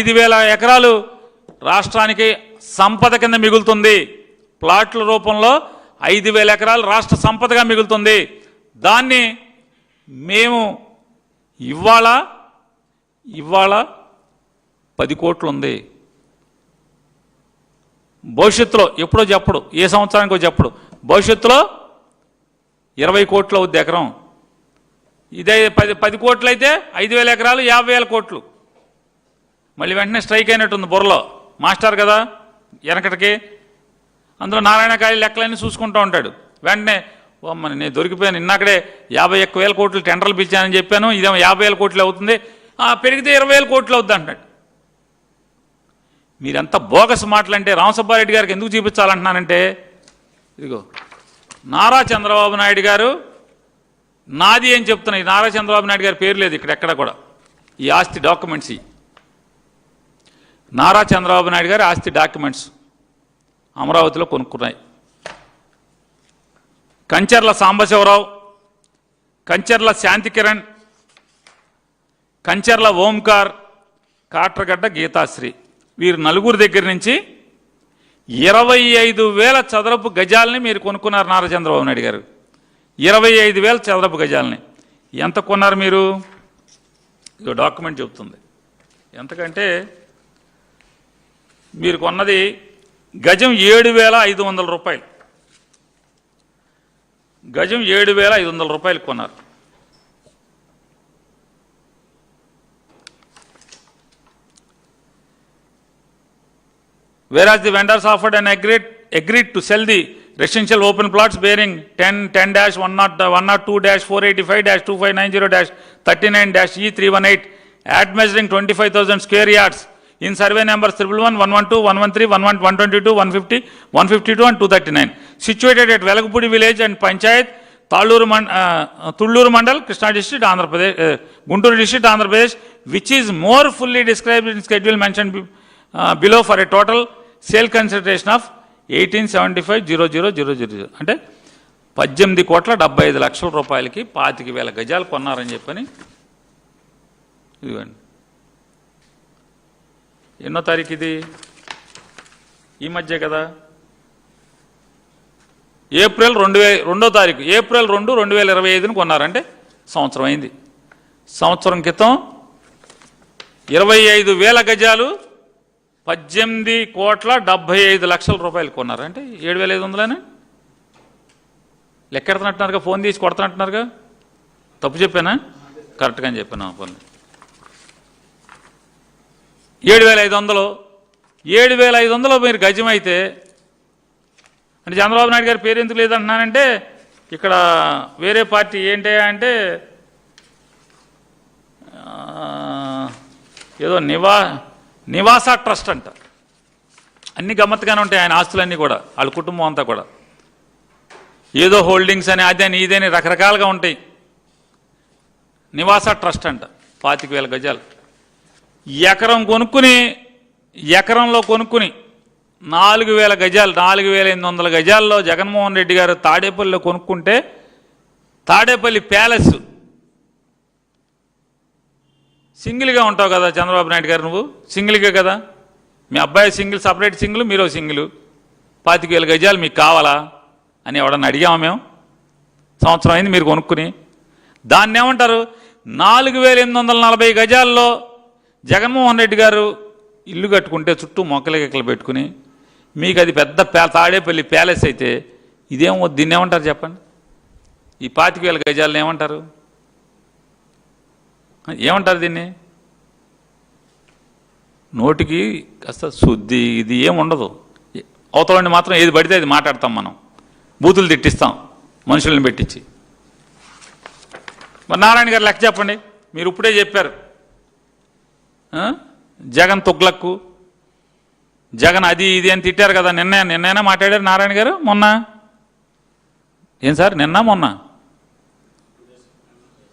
5,000 ఎకరాలు రాష్ట్రానికి సంపద కింద మిగులుతుంది. ప్లాట్ల రూపంలో 5,000 ఎకరాలు రాష్ట్ర సంపదగా మిగులుతుంది. దాన్ని మేము ఇవాళ 10 కోట్లు ఉంది. భవిష్యత్తులో ఎప్పుడో చెప్పడు, ఏ సంవత్సరానికో చెప్పడు, భవిష్యత్తులో 20 కోట్లు అవుద్ది ఎకరం. ఇదే 10 కోట్లు అయితే 5,000 ఎకరాలు 50,000 కోట్లు. మళ్ళీ వెంటనే స్ట్రైక్ అయినట్టుంది బుర్రలో, మాస్టర్ కదా వెనకటికి. అందులో నారాయణకాయలు లెక్కలన్నీ చూసుకుంటూ ఉంటాడు. వెంటనే మరి నేను దొరికిపోయాను, ఇన్నాకడే 51,000 కోట్లు టెండర్లు పిలిచానని చెప్పాను, ఇదేమో 50,000 కోట్లు అవుతుంది, పెరిగితే 20,000 కోట్లు అవుద్ది అంటాడు. మీరెంత బోగస్ మాటలంటే రామసుబ్బారెడ్డి గారికి ఎందుకు చూపించాలంటున్నానంటే, ఇదిగో నారా చంద్రబాబు నాయుడు గారు నాది అని చెప్తున్నాయి. నారా చంద్రబాబు నాయుడు గారి పేరు లేదు ఇక్కడ ఎక్కడ కూడా. ఈ ఆస్తి డాక్యుమెంట్స్, నారా చంద్రబాబు నాయుడు గారి ఆస్తి డాక్యుమెంట్స్ అమరావతిలో కొనుక్కున్నాయి. కంచర్ల సాంబశివరావు, కంచర్ల శాంతికిరణ్, కంచర్ల ఓంకార్, కాట్రగడ్డ గీతాశ్రీ, వీరు నలుగురు దగ్గర నుంచి 25,000 చదరపు గజాలని మీరు కొనుక్కున్నారు నారా చంద్రబాబు నాయుడు గారు. 25,000 చదరపు గజాలని ఎంత కొన్నారు మీరు? ఇదో డాక్యుమెంట్ చెబుతుంది. ఎంతకంటే మీరు కొన్నది గజం 7,500 రూపాయలు. గజం 7,500 రూపాయలు కొన్నారు. Whereas the vendors offered and agreed to sell the residential open plots bearing 10-102-485-2590-39-E318 at measuring 25,000 square yards in survey numbers 111, 112, 113, 122, 150, 152 and 239, situated at Velagapudi village and Panchayat, Tulluru Mandal, Krishna district, Andhra Pradesh, Guntur district, Andhra Pradesh, which is more fully described in schedule mentioned below for a total sale consideration of 1875,000. అంటే 18,75,00,000 రూపాయలకి 25,000 గజాలు కొన్నారని చెప్పని. ఇదిగోండి, ఎన్నో తారీఖు ఇది? ఈ మధ్య కదా, ఏప్రిల్ 2వ తారీఖు, ఏప్రిల్ 2, 2025 కొన్నారంటే సంవత్సరం అయింది. సంవత్సరం క్రితం 25,000 గజాలు 18,75,00,000 రూపాయలు కొన్నారు. అంటే 7,500 లెక్కెడుతున్నట్టున్నారుగా, ఫోన్ తీసి కొడుతున్నట్టున్నారుగా. తప్పు చెప్పానా? కరెక్ట్గా అని చెప్పాను. ఫోన్ 7,500 మీరు గజం అయితే, అంటే చంద్రబాబు నాయుడు గారి పేరు ఎందుకు లేదంటున్నానంటే, ఇక్కడ వేరే పార్టీ ఏంటి అంటే ఏదో నివాస ట్రస్ట్ అంట. అన్ని గమ్మత్తుగానే ఉంటాయి ఆయన ఆస్తులన్నీ కూడా, వాళ్ళ కుటుంబం అంతా కూడా. ఏదో హోల్డింగ్స్ అని, అదని ఇదని రకరకాలుగా ఉంటాయి. నివాస ట్రస్ట్ అంట. 25,000 గజాలు ఎకరంలో కొనుక్కుని 4,000 గజాలు, 4,800 గజాల్లో జగన్మోహన్ రెడ్డి గారు తాడేపల్లిలో కొనుక్కుంటే, తాడేపల్లి ప్యాలెస్, సింగిల్గా ఉంటావు కదా చంద్రబాబు నాయుడు గారు, నువ్వు సింగిల్గా కదా, మీ అబ్బాయి సింగిల్, సపరేట్ సింగిల్, మీరు సింగిల్, 25,000 గజాలు మీకు కావాలా అని ఎవడన్నా అడిగామా మేము? సంవత్సరం అయింది మీరు కొనుక్కుని. దాన్ని ఏమంటారు? 4,840 గజాల్లో జగన్మోహన్ రెడ్డి గారు ఇల్లు కట్టుకుంటే చుట్టూ మొక్కలు పెట్టుకుని, మీకు అది పెద్ద తాడేపల్లి ప్యాలెస్ అయితే ఇదేమో, దీన్ని ఏమంటారు చెప్పండి? ఈ 25,000 గజాలను ఏమంటారు? ఏమంటారు దీన్ని? నోటికి కాస్త శుద్ధి ఇది ఏముండదు. అవతలని మాత్రం ఏది పడితే అది మాట్లాడతాం మనం, బూతులు తిట్టిస్తాం మనుషుల్ని పెట్టించి. మరి నారాయణ గారు లెక్క చెప్పండి. మీరు ఇప్పుడే చెప్పారు జగన్ తుగ్లక్కు, జగన్ అది ఇది అని తిట్టారు కదా. నిన్నైనా మాట్లాడారు నారాయణ గారు? మొన్న ఏం సార్, నిన్న మొన్న